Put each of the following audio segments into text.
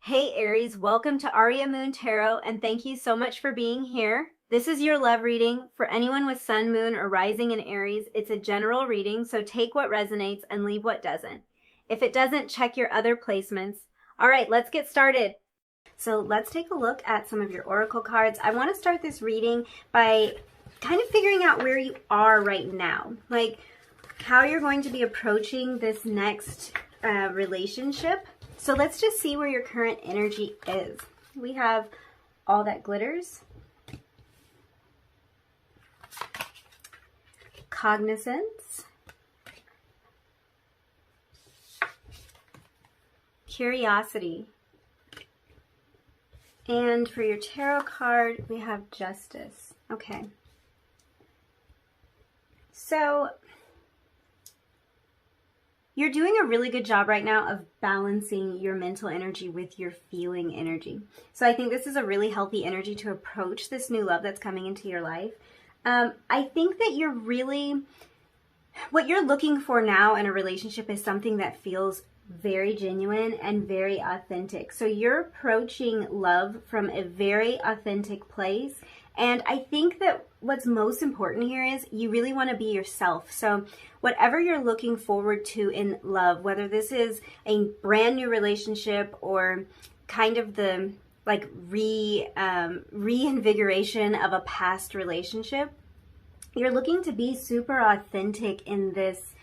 Hey Aries, welcome to Aria Moon Tarot, and thank you so much for being here. This is your love reading for anyone with sun, moon, or rising in Aries. It's a general reading, so take what resonates and leave what doesn't. If it doesn't, check your other placements. All right, let's get started. So let's take a look at some of your oracle cards. I want to start this reading by kind of figuring out where you are right now, like how you're going to be approaching this next relationship. So let's just see where your current energy is. We have all that glitters, cognizance, curiosity, and for your tarot card, we have justice. Okay. So you're doing a really good job right now of balancing your mental energy with your feeling energy. So I think this is a really healthy energy to approach this new love that's coming into your life. I think that what you're looking for now in a relationship is something that feels very genuine and very authentic. So you're approaching love from a very authentic place. And I think that what's most important here is you really want to be yourself. So whatever you're looking forward to in love, whether this is a brand new relationship or kind of the like reinvigoration of a past relationship, you're looking to be super authentic in this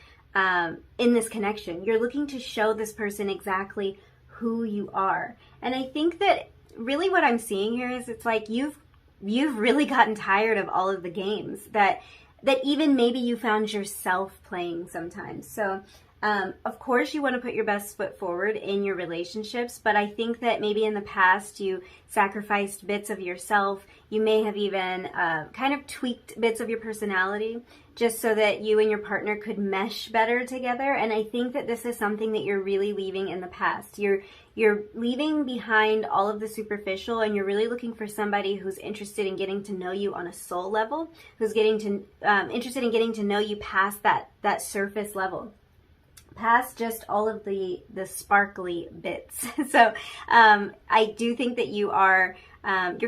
connection. You're looking to show this person exactly who you are. And I think that really what I'm seeing here is it's like you've really gotten tired of all of the games that even maybe you found yourself playing sometimes. So of course you want to put your best foot forward in your relationships, but I think that maybe in the past you sacrificed bits of yourself. You may have even kind of tweaked bits of your personality just so that you and your partner could mesh better together. And I think that this is something that you're really leaving in the past. You're leaving behind all of the superficial, and you're really looking for somebody who's interested in getting to know you on a soul level, who's interested in getting to know you past that surface level, past just all of the sparkly bits. So I do think that you're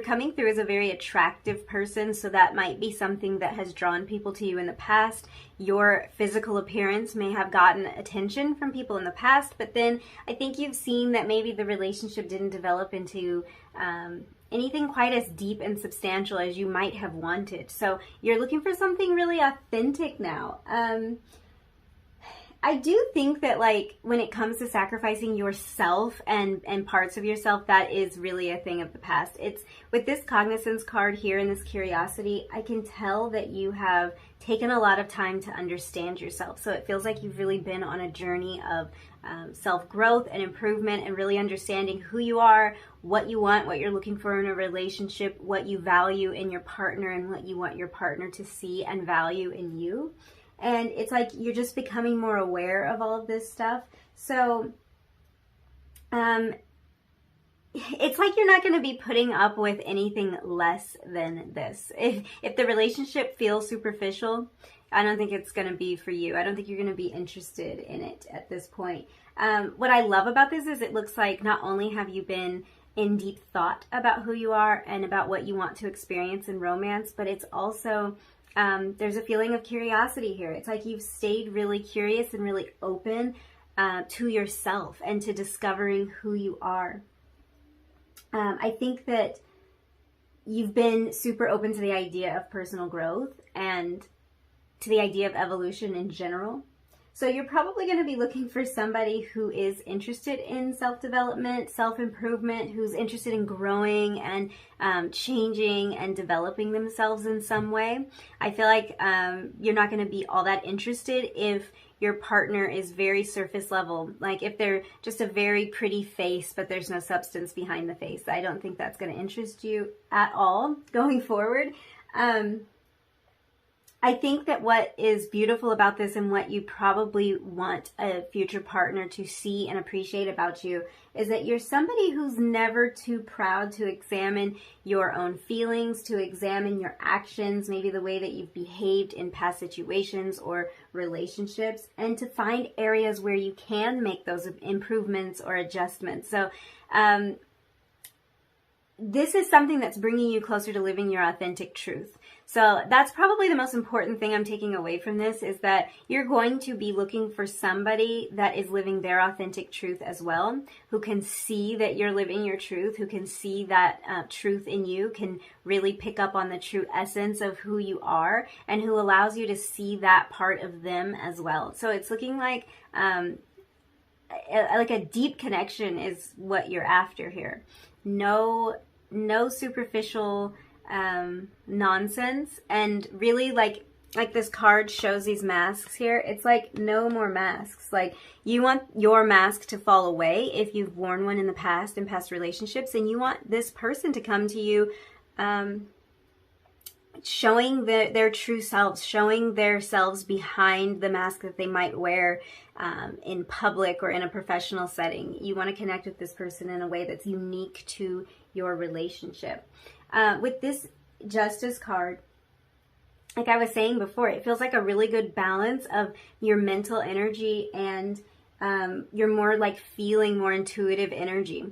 coming through as a very attractive person, so that might be something that has drawn people to you in the past. Your physical appearance may have gotten attention from people in the past, but then I think you've seen that maybe the relationship didn't develop into anything quite as deep and substantial as you might have wanted. So you're looking for something really authentic now. I do think that, like, when it comes to sacrificing yourself and parts of yourself, that is really a thing of the past. It's with this cognizance card here and this curiosity, I can tell that you have taken a lot of time to understand yourself. So it feels like you've really been on a journey of self-growth and improvement and really understanding who you are, what you want, what you're looking for in a relationship, what you value in your partner, and what you want your partner to see and value in you. And it's like you're just becoming more aware of all of this stuff. So it's like you're not going to be putting up with anything less than this. If the relationship feels superficial, I don't think it's going to be for you. I don't think you're going to be interested in it at this point. What I love about this is it looks like not only have you been in deep thought about who you are and about what you want to experience in romance, but it's also there's a feeling of curiosity here. It's like you've stayed really curious and really open to yourself and to discovering who you are. I think that you've been super open to the idea of personal growth and to the idea of evolution in general. So you're probably going to be looking for somebody who is interested in self-development, self-improvement, who's interested in growing and changing and developing themselves in some way. I feel like you're not going to be all that interested if your partner is very surface level. Like if they're just a very pretty face, but there's no substance behind the face. I don't think that's going to interest you at all going forward. I think that what is beautiful about this and what you probably want a future partner to see and appreciate about you is that you're somebody who's never too proud to examine your own feelings, to examine your actions, maybe the way that you've behaved in past situations or relationships, and to find areas where you can make those improvements or adjustments. So, this is something that's bringing you closer to living your authentic truth. So that's probably the most important thing I'm taking away from this, is that you're going to be looking for somebody that is living their authentic truth as well, who can see that you're living your truth, who can see that truth in you, can really pick up on the true essence of who you are, and who allows you to see that part of them as well. So it's looking like a deep connection is what you're after here. No superficial nonsense, and really like this card shows these masks here. It's like no more masks. Like, you want your mask to fall away if you've worn one in the past, in past relationships, and you want this person to come to you showing their true selves, showing their selves behind the mask that they might wear in public or in a professional setting. You want to connect with this person in a way that's unique to your relationship. With this Justice card, like I was saying before, it feels like a really good balance of your mental energy and your more like feeling, more intuitive energy.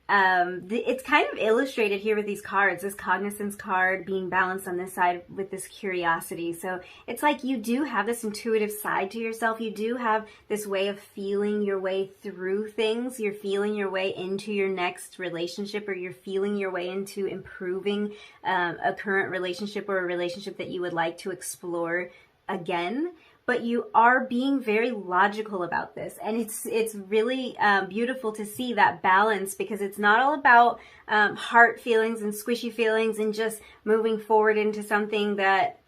It's kind of illustrated here with these cards, this cognizance card being balanced on this side with this curiosity. So it's like you do have this intuitive side to yourself. You do have this way of feeling your way through things. You're feeling your way into your next relationship, or you're feeling your way into improving a current relationship, or a relationship that you would like to explore again. But you are being very logical about this, and it's really beautiful to see that balance, because it's not all about heart feelings and squishy feelings and just moving forward into something that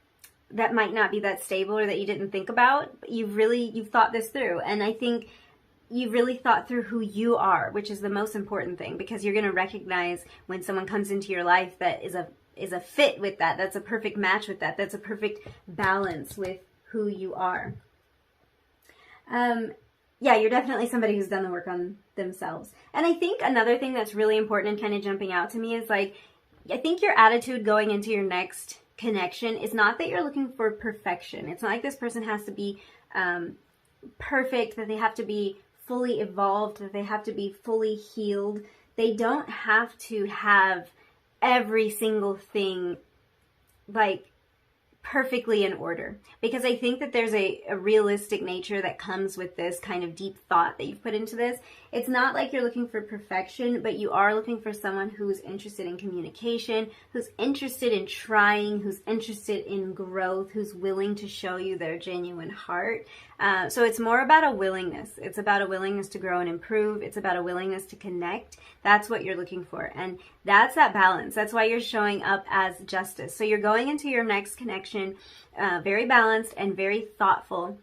might not be that stable or that you didn't think about. But you've thought this through, and I think you've really thought through who you are, which is the most important thing, because you're going to recognize when someone comes into your life that is a fit with that, that's a perfect match with that, that's a perfect balance with who you are. Yeah, you're definitely somebody who's done the work on themselves. And I think another thing that's really important and kind of jumping out to me is, like, I think your attitude going into your next connection is not that you're looking for perfection. It's not like this person has to be perfect, that they have to be fully evolved, that they have to be fully healed. They don't have to have every single thing like perfectly in order, because I think that there's a realistic nature that comes with this kind of deep thought that you've put into this. It's not like you're looking for perfection, but you are looking for someone who's interested in communication, who's interested in trying, who's interested in growth, who's willing to show you their genuine heart. So it's more about a willingness. It's about a willingness to grow and improve. It's about a willingness to connect. That's what you're looking for. And that's that balance. That's why you're showing up as Justice. So you're going into your next connection very balanced and very thoughtful.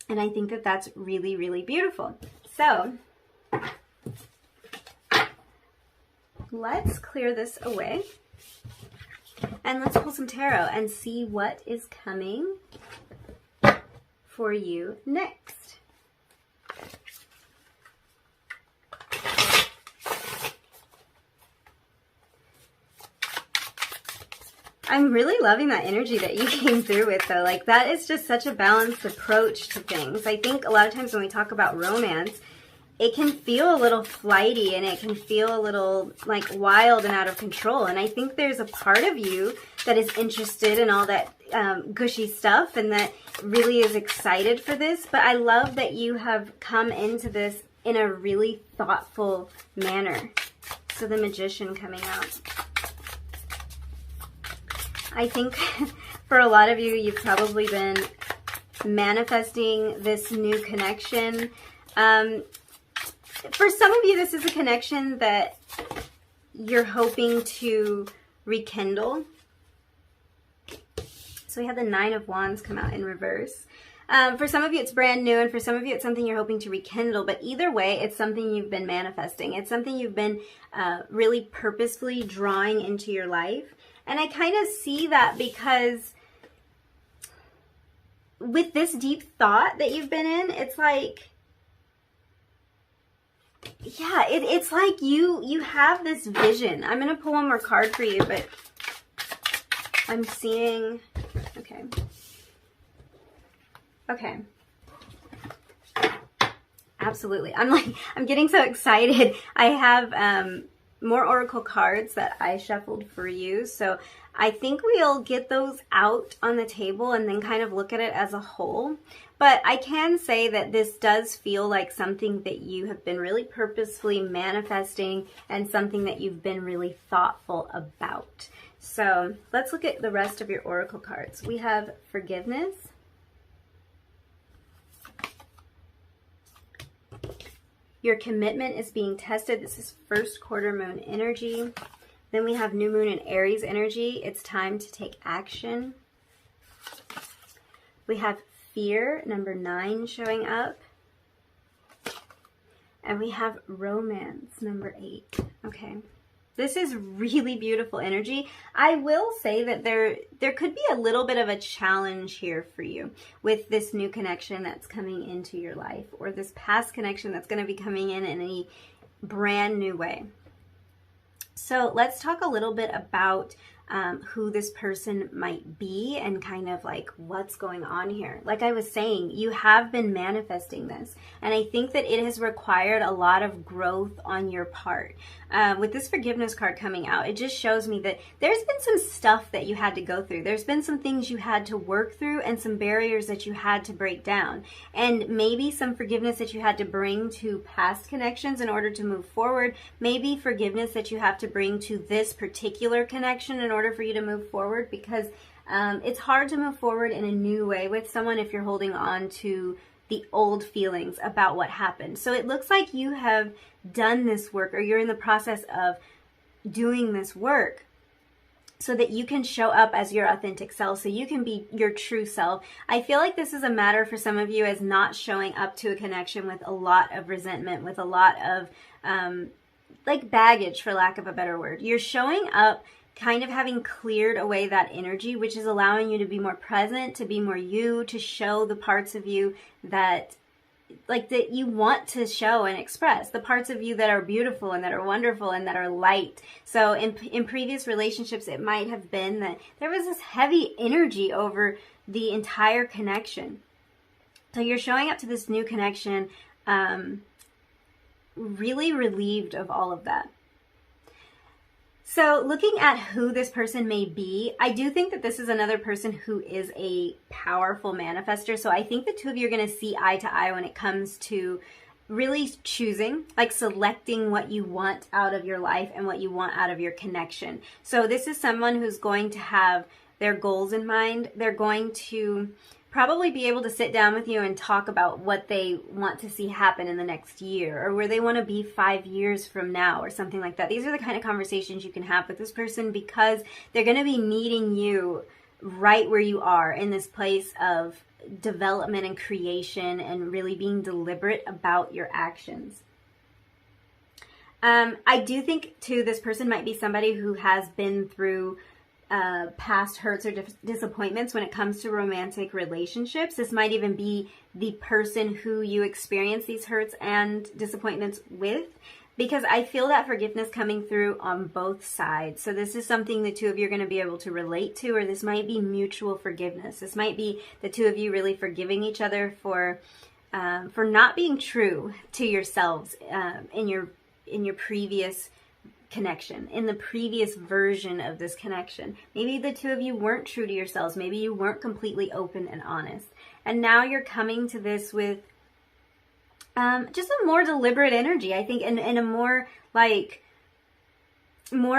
And I think that that's really, really beautiful. So let's clear this away. And let's pull some tarot and see what is coming for you next. I'm really loving that energy that you came through with, though. Like, that is just such a balanced approach to things. I think a lot of times when we talk about romance, it can feel a little flighty and it can feel a little like wild and out of control. And I think there's a part of you that is interested in all that gushy stuff and that really is excited for this. But I love that you have come into this in a really thoughtful manner. So the Magician coming out. I think for a lot of you, you've probably been manifesting this new connection. For some of you, this is a connection that you're hoping to rekindle. So we have the Nine of Wands come out in reverse. For some of you, it's brand new, and for some of you, it's something you're hoping to rekindle. But either way, it's something you've been manifesting. It's something you've been really purposefully drawing into your life. And I kind of see that because with this deep thought that you've been in, it's like, yeah, it's like you have this vision. I'm going to pull one more card for you, but I'm seeing, okay. Okay. Absolutely. I'm getting so excited. I have more oracle cards that I shuffled for you. So I think we'll get those out on the table and then kind of look at it as a whole. But I can say that this does feel like something that you have been really purposefully manifesting and something that you've been really thoughtful about. So let's look at the rest of your oracle cards. We have forgiveness, your commitment is being tested. This is first quarter moon energy. Then we have new moon and Aries energy. It's time to take action. We have fear, number 9, showing up. And we have romance, number 8. Okay. This is really beautiful energy. I will say that there could be a little bit of a challenge here for you with this new connection that's coming into your life, or this past connection that's going to be coming in a brand new way. So let's talk a little bit about who this person might be and kind of like what's going on here. Like I was saying, you have been manifesting this, and I think that it has required a lot of growth on your part. With this forgiveness card coming out, it just shows me that there's been some stuff that you had to go through. There's been some things you had to work through and some barriers that you had to break down, and maybe some forgiveness that you had to bring to past connections in order to move forward. Maybe forgiveness that you have to bring to this particular connection in order for you to move forward, because it's hard to move forward in a new way with someone if you're holding on to the old feelings about what happened. So it looks like you have done this work, or you're in the process of doing this work so that you can show up as your authentic self, so you can be your true self. I feel like this is a matter for some of you as not showing up to a connection with a lot of resentment, with a lot of like baggage, for lack of a better word. You're showing up kind of having cleared away that energy, which is allowing you to be more present, to be more you, to show the parts of you that you want to show and express, the parts of you that are beautiful and that are wonderful and that are light. So in previous relationships, it might have been that there was this heavy energy over the entire connection. So you're showing up to this new connection really relieved of all of that. So looking at who this person may be, I do think that this is another person who is a powerful manifester. So I think the two of you are going to see eye to eye when it comes to really choosing, like selecting what you want out of your life and what you want out of your connection. So this is someone who's going to have their goals in mind. They're going to probably be able to sit down with you and talk about what they want to see happen in the next year, or where they want to be 5 years from now, or something like that. These are the kind of conversations you can have with this person, because they're going to be needing you right where you are in this place of development and creation and really being deliberate about your actions. I do think too, this person might be somebody who has been through past hurts or disappointments when it comes to romantic relationships. This might even be the person who you experience these hurts and disappointments with, because I feel that forgiveness coming through on both sides. So this is something the two of you are going to be able to relate to, or this might be mutual forgiveness. This might be the two of you really forgiving each other for not being true to yourselves in your previous connection, in the previous version of this connection. Maybe the two of you weren't true to yourselves. Maybe you weren't completely open and honest. And now you're coming to this with just a more deliberate energy, I think, and a more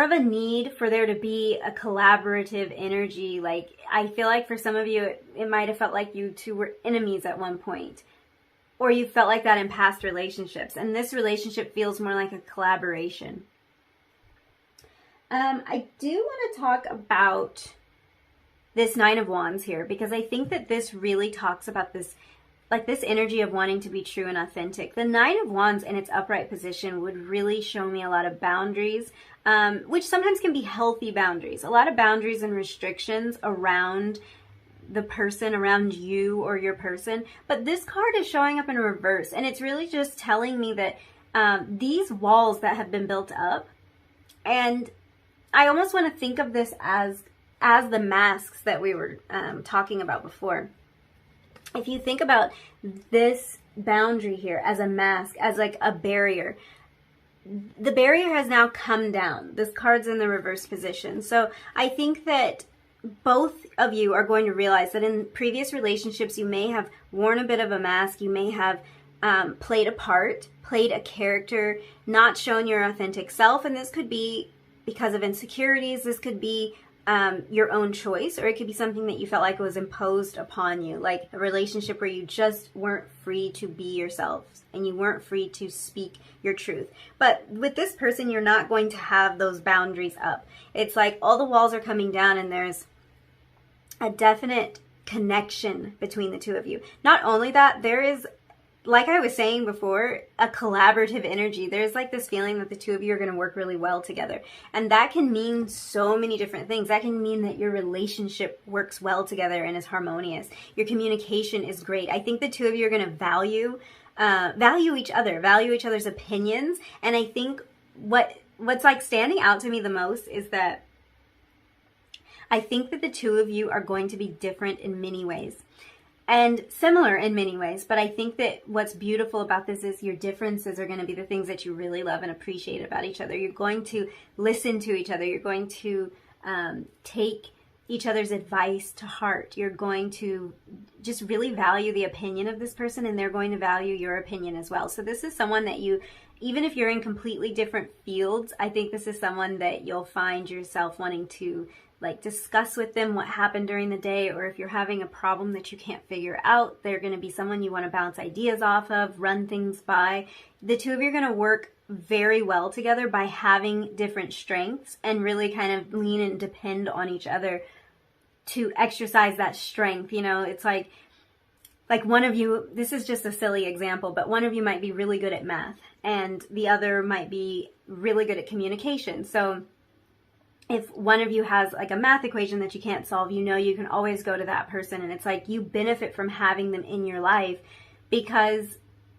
of a need for there to be a collaborative energy. Like, I feel like for some of you, it might have felt like you two were enemies at one point, or you felt like that in past relationships. And this relationship feels more like a collaboration. I do want to talk about this Nine of Wands here, because I think that this really talks about this, like this energy of wanting to be true and authentic. The Nine of Wands in its upright position would really show me a lot of boundaries, which sometimes can be healthy boundaries. A lot of boundaries and restrictions around the person around you or your person. But this card is showing up in reverse, and it's really just telling me that these walls that have been built up, and I almost want to think of this as the masks that we were talking about before. If you think about this boundary here as a mask, as like a barrier, the barrier has now come down. This card's in the reverse position. So I think that both of you are going to realize that in previous relationships, you may have worn a bit of a mask. You may have played a part, played a character, not shown your authentic self. And this could be because of insecurities. This could be your own choice, or it could be something that you felt like was imposed upon you, like a relationship where you just weren't free to be yourselves and you weren't free to speak your truth. But with this person, you're not going to have those boundaries up. It's like all the walls are coming down, and there's a definite connection between the two of you. Not only that, there is, like I was saying before, a collaborative energy. There's like this feeling that the two of you are going to work really well together. And that can mean so many different things. That can mean that your relationship works well together and is harmonious. Your communication is great. I think the two of you are going to value each other, value each other's opinions. And I think what's like standing out to me the most is that I think that the two of you are going to be different in many ways and similar in many ways. But I think that what's beautiful about this is your differences are going to be the things that you really love and appreciate about each other. You're going to listen to each other. You're going to take each other's advice to heart. You're going to just really value the opinion of this person, and they're going to value your opinion as well. So this is someone that you, even if you're in completely different fields, I think this is someone that you'll find yourself wanting to like discuss with them what happened during the day, or if you're having a problem that you can't figure out, they're going to be someone you want to bounce ideas off of, run things by. The two of you are going to work very well together by having different strengths and really kind of lean and depend on each other to exercise that strength. You know, it's like one of you, this is just a silly example, but one of you might be really good at math and the other might be really good at communication. So if one of you has like a math equation that you can't solve, you know you can always go to that person, and it's like you benefit from having them in your life, because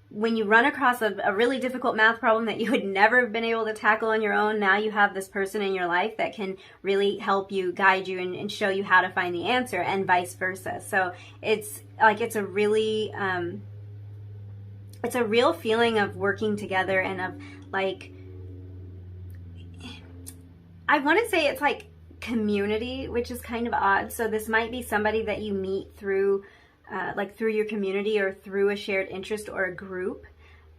when you run across a really difficult math problem that you would never have been able to tackle on your own, now you have this person in your life that can really help you, guide you, and show you how to find the answer, and vice versa. So it's like it's a real feeling of working together and of like, I want to say it's like community, which is kind of odd. So this might be somebody that you meet through through your community or through a shared interest or a group.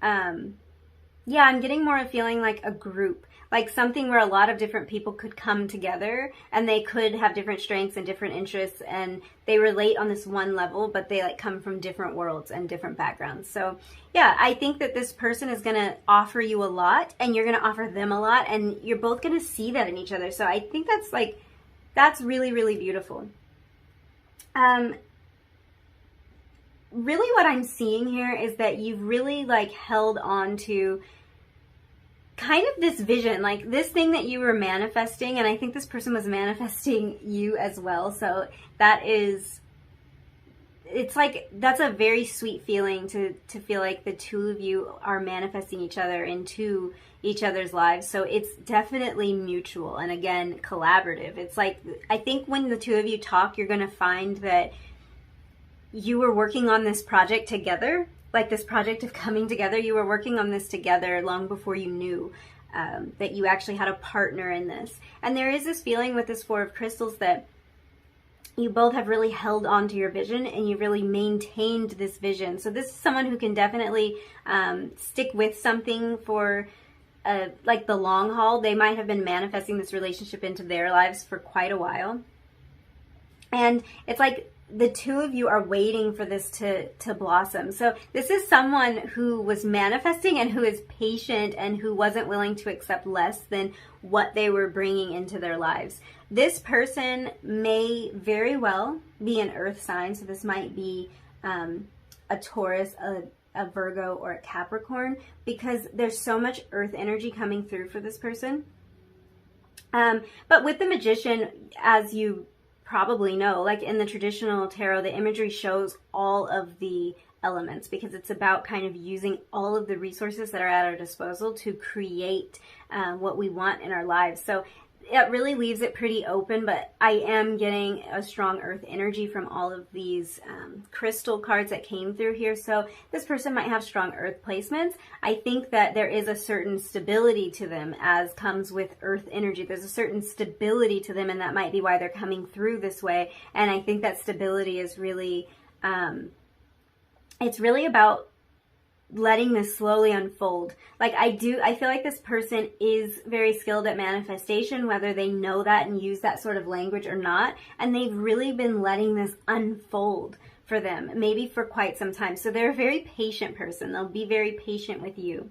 Yeah, I'm getting more a feeling like a group, like something where a lot of different people could come together and they could have different strengths and different interests, and they relate on this one level, but they like come from different worlds and different backgrounds. So yeah, I think that this person is going to offer you a lot and you're going to offer them a lot, and you're both going to see that in each other. So I think that's really, really beautiful. Really what I'm seeing here is that you've really like held on to kind of this vision, like this thing that you were manifesting, and I think this person was manifesting you as well. So it's like, that's a very sweet feeling to feel like the two of you are manifesting each other into each other's lives. So it's definitely mutual and, again, collaborative. It's like, I think when the two of you talk, you're going to find that you were working on this project together, like this project of coming together. You were working on this together long before you knew that you actually had a partner in this. And there is this feeling with this Four of Crystals that you both have really held on to your vision and you really maintained this vision. So this is someone who can definitely stick with something for like the long haul. They might have been manifesting this relationship into their lives for quite a while. And it's like the two of you are waiting for this to blossom. So this is someone who was manifesting and who is patient and who wasn't willing to accept less than what they were bringing into their lives. This person may very well be an earth sign. So this might be a Taurus, a Virgo, or a Capricorn, because there's so much earth energy coming through for this person. But with the Magician, as you probably know, like in the traditional tarot, the imagery shows all of the elements because it's about kind of using all of the resources that are at our disposal to create what we want in our lives. So it really leaves it pretty open, but I am getting a strong earth energy from all of these crystal cards that came through here. So this person might have strong earth placements. I think that there is a certain stability to them as comes with earth energy. There's a certain stability to them, and that might be why they're coming through this way. And I think that stability is really, it's really about letting this slowly unfold. Like I feel like this person is very skilled at manifestation, whether they know that and use that sort of language or not. And they've really been letting this unfold for them, maybe for quite some time. So they're a very patient person. They'll be very patient with you.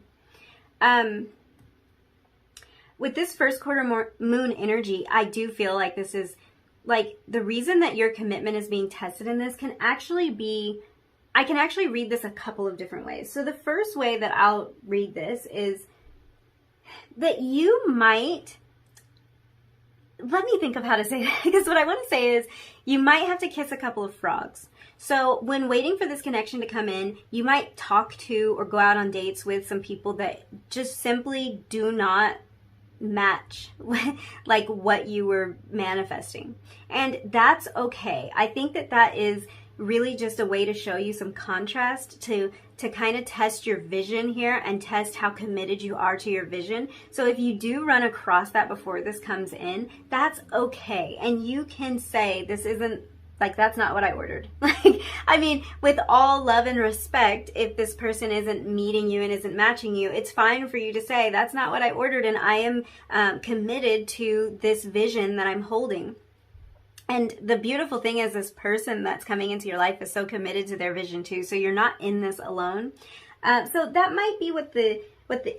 With this first quarter moon energy, I do feel like this is like the reason that your commitment is being tested in this can actually be, I can actually read this a couple of different ways. So the first way that I'll read this is that you might, let me think of how to say that, because what I want to say is you might have to kiss a couple of frogs. So when waiting for this connection to come in, you might talk to or go out on dates with some people that just simply do not match like what you were manifesting. And that's okay. I think that that is really just a way to show you some contrast to kind of test your vision here and test how committed you are to your vision. So if you do run across that before this comes in, that's okay. And you can say, this isn't, like, that's not what I ordered. Like, I mean, with all love and respect, if this person isn't meeting you and isn't matching you, it's fine for you to say, that's not what I ordered, and I am committed to this vision that I'm holding. And the beautiful thing is this person that's coming into your life is so committed to their vision too. So you're not in this alone. So that might be what the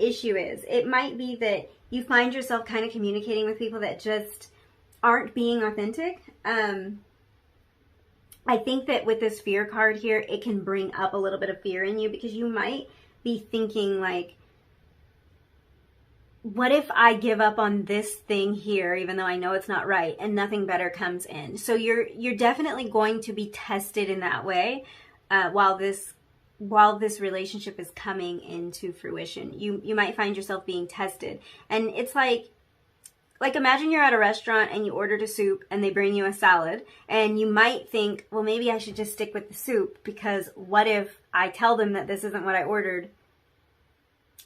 issue is. It might be that you find yourself kind of communicating with people that just aren't being authentic. I think that with this fear card here, it can bring up a little bit of fear in you because you might be thinking like, what if I give up on this thing here, even though I know it's not right, and nothing better comes in? So you're definitely going to be tested in that way while this relationship is coming into fruition. You might find yourself being tested, and it's like imagine you're at a restaurant and you ordered a soup and they bring you a salad, and you might think, well, maybe I should just stick with the soup because what if I tell them that this isn't what I ordered?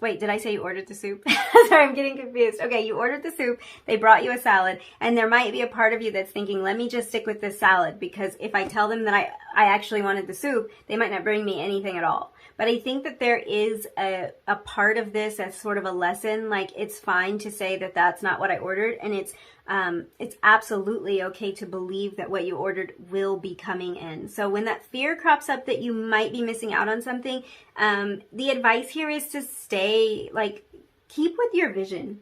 Wait, did I say you ordered the soup? Sorry, I'm getting confused. Okay, you ordered the soup, they brought you a salad, and there might be a part of you that's thinking, let me just stick with this salad, because if I tell them that I actually wanted the soup, they might not bring me anything at all. But I think that there is a part of this as sort of a lesson, like it's fine to say that that's not what I ordered, and it's absolutely okay to believe that what you ordered will be coming in. So when that fear crops up that you might be missing out on something, the advice here is to stay, like, keep with your vision.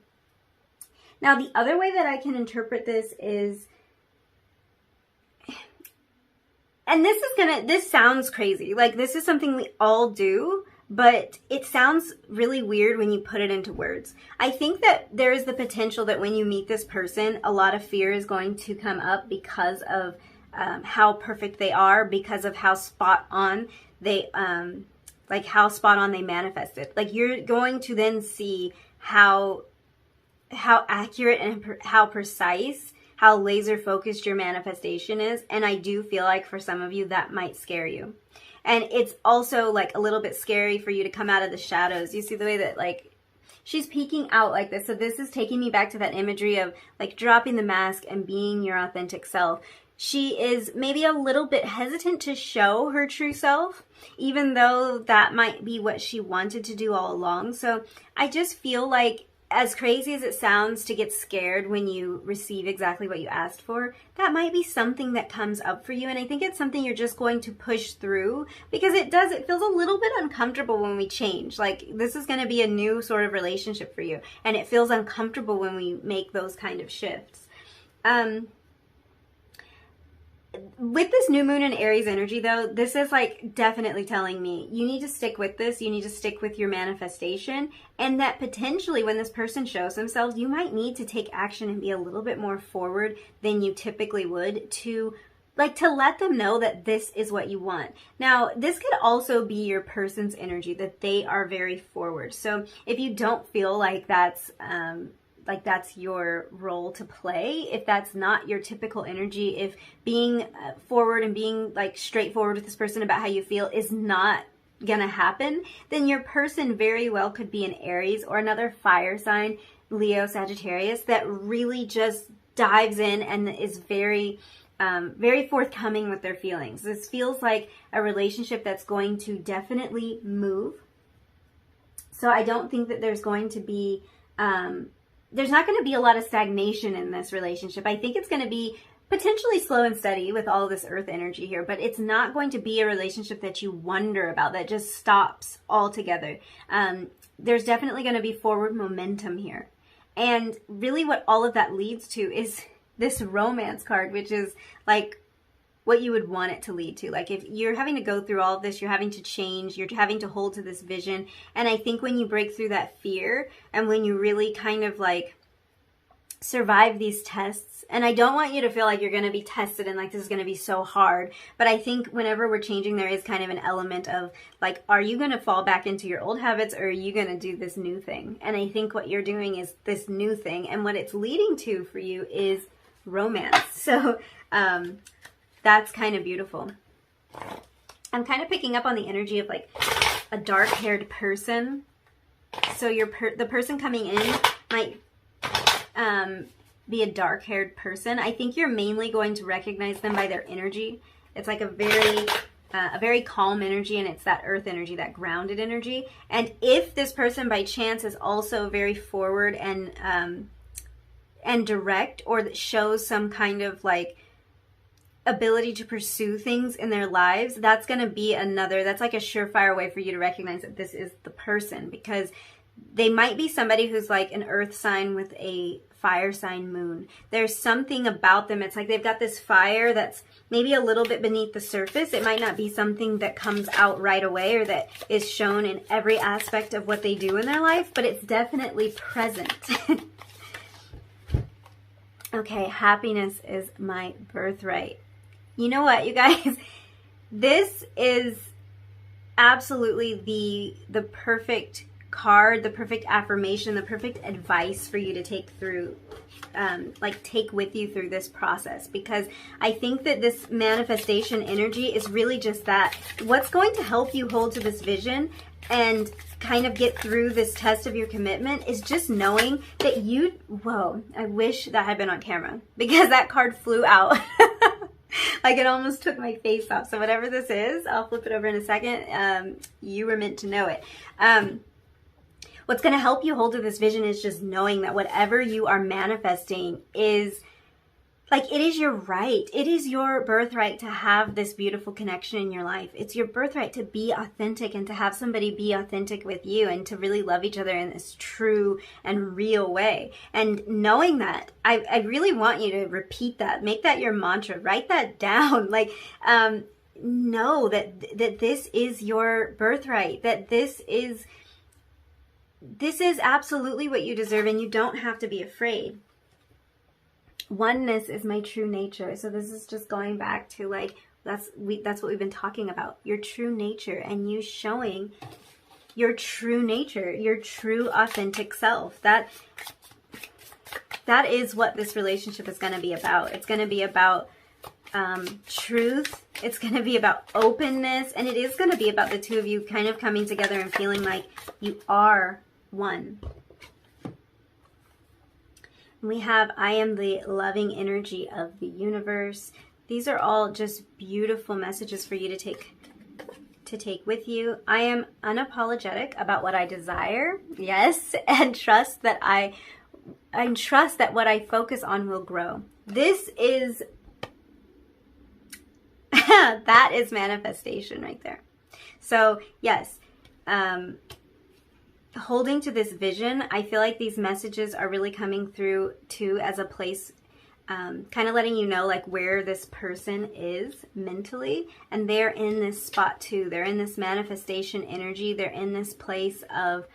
Now, the other way that I can interpret this is, and this sounds crazy, like this is something we all do, but it sounds really weird when you put it into words. I think that there is the potential that when you meet this person, a lot of fear is going to come up because of how perfect they are, because of how spot on they, how spot on they manifest it. Like, you're going to then see how accurate and how precise, how laser focused your manifestation is. And I do feel like for some of you that might scare you. And it's also like a little bit scary for you to come out of the shadows. You see the way that like she's peeking out like this. So this is taking me back to that imagery of like dropping the mask and being your authentic self. She is maybe a little bit hesitant to show her true self, even though that might be what she wanted to do all along. So I just feel like, as crazy as it sounds to get scared when you receive exactly what you asked for, that might be something that comes up for you. And I think it's something you're just going to push through, because it feels a little bit uncomfortable when we change. Like, this is going to be a new sort of relationship for you, and it feels uncomfortable when we make those kind of shifts. with this new moon and Aries energy though, this is like definitely telling me you need to stick with this. You need to stick with your manifestation, and that potentially when this person shows themselves, you might need to take action and be a little bit more forward than you typically would to let them know that this is what you want. Now, this could also be your person's energy, that they are very forward. So if you don't feel like that's your role to play, if that's not your typical energy, if being forward and being like straightforward with this person about how you feel is not gonna happen, then your person very well could be an Aries or another fire sign, Leo, Sagittarius, that really just dives in and is very forthcoming with their feelings. This feels like a relationship that's going to definitely move. So I don't think that there's going to be, there's not going to be a lot of stagnation in this relationship. I think it's going to be potentially slow and steady with all of this earth energy here, but it's not going to be a relationship that you wonder about, that just stops altogether. There's definitely going to be forward momentum here. And really what all of that leads to is this romance card, which is like what you would want it to lead to. Like if you're having to go through all of this, you're having to change, you're having to hold to this vision. And I think when you break through that fear and when you really kind of like survive these tests, and I don't want you to feel like you're going to be tested and like this is going to be so hard, but I think whenever we're changing, there is kind of an element of like, are you going to fall back into your old habits, or are you going to do this new thing? And I think what you're doing is this new thing, and what it's leading to for you is romance. So that's kind of beautiful. I'm kind of picking up on the energy of like a dark-haired person. So the person coming in might be a dark-haired person. I think you're mainly going to recognize them by their energy. It's like a very calm energy, and it's that earth energy, that grounded energy. And if this person by chance is also very forward and direct, or that shows some kind of like ability to pursue things in their lives, that's going to be that's like a surefire way for you to recognize that this is the person, because they might be somebody who's like an earth sign with a fire sign moon. There's something about them. It's like they've got this fire that's maybe a little bit beneath the surface. It might not be something that comes out right away or that is shown in every aspect of what they do in their life, but it's definitely present. Okay, happiness is my birthright. You know what, you guys? This is absolutely the perfect card, the perfect affirmation, the perfect advice for you to take through, take with you through this process, because I think that this manifestation energy is really just that. What's going to help you hold to this vision and kind of get through this test of your commitment is just knowing that whoa, I wish that had been on camera, because that card flew out. Like it almost took my face off. So whatever this is, I'll flip it over in a second. You were meant to know it. What's going to help you hold to this vision is just knowing that whatever you are manifesting is like, it is your right. It is your birthright to have this beautiful connection in your life. It's your birthright to be authentic and to have somebody be authentic with you and to really love each other in this true and real way. And knowing that, I really want you to repeat that. Make that your mantra. Write that down. Like, know that this is your birthright, that this is absolutely what you deserve, and you don't have to be afraid. Oneness is my true nature. So this is just going back to like, that's what we've been talking about, your true nature, and you showing your true nature, your true authentic self. That is what this relationship is going to be about. It's going to be about truth. It's going to be about openness, and it is going to be about the two of you kind of coming together and feeling like you are one. We have, I am the loving energy of the universe. These are all just beautiful messages for you to take with you. I am unapologetic about what I desire, yes, and trust that what I focus on will grow. This is that is manifestation right there. So yes, holding to this vision, I feel like these messages are really coming through too as a place kind of letting you know like where this person is mentally, and they're in this spot too. They're in this manifestation energy. They're in this place of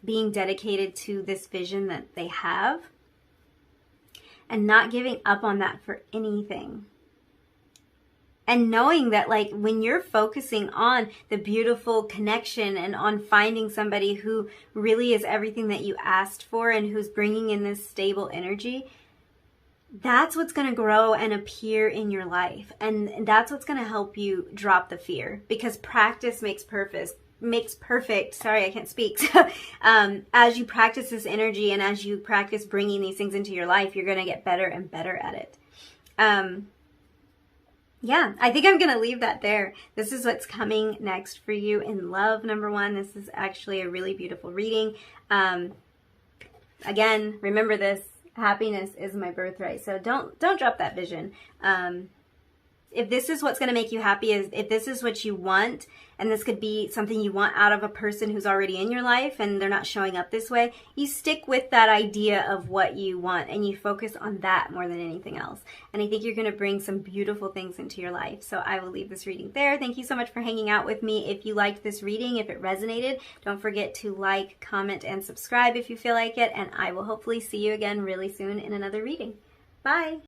being dedicated to this vision that they have and not giving up on that for anything. And knowing that like when you're focusing on the beautiful connection and on finding somebody who really is everything that you asked for and who's bringing in this stable energy, that's what's going to grow and appear in your life. And that's what's going to help you drop the fear, because practice makes perfect. Sorry, I can't speak. As you practice this energy and as you practice bringing these things into your life, you're going to get better and better at it. Yeah, I think I'm going to leave that there. This is what's coming next for you in love, number one. This is actually a really beautiful reading. Again, remember this. Happiness is my birthright. So don't drop that vision. If this is what's going to make you happy, if this is what you want, and this could be something you want out of a person who's already in your life and they're not showing up this way, you stick with that idea of what you want and you focus on that more than anything else. And I think you're going to bring some beautiful things into your life. So I will leave this reading there. Thank you so much for hanging out with me. If you liked this reading, if it resonated, don't forget to like, comment, and subscribe if you feel like it. And I will hopefully see you again really soon in another reading. Bye.